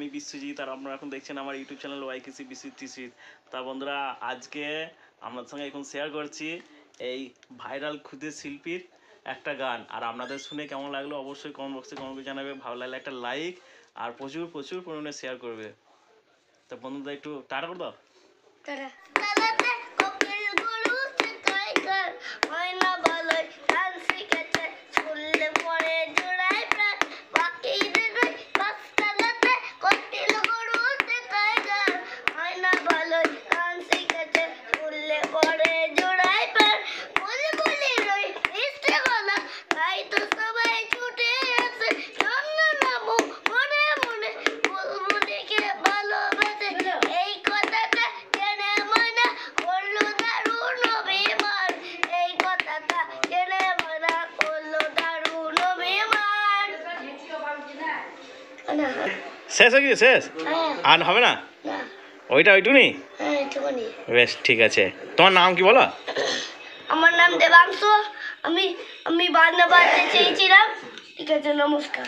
আমি বিশ্বজিৎ, আর আপনারা এখন দেখছেন আমার ইউটিউব চ্যানেল ওয়াইকেসি বিশ্বজিৎ। তা বন্ধুরা, আজকে আপনাদের সঙ্গে এখন শেয়ার করছি এই ভাইরাল ক্ষুদে শিল্পীর একটা গান। আর আপনাদের শুনে কেমন লাগলো অবশ্যই কমেন্ট বক্সে কমেন্ট করে জানাবে। ভালো লাগলে একটা লাইক আর প্রচুর প্রচুর পরিমাণে শেয়ার করবে। তা বন্ধুরা একটু টাটা করে দাও। শেষ হয়ে গেছে? শেষ আর হবে না? ওইটুকুনি? বেশ ঠিক আছে। তোমার নাম কি বলো? আমার নাম দেবাংশু। আমি বাজনা বাজতে চেয়েছিলাম। ঠিক আছে, নমস্কার।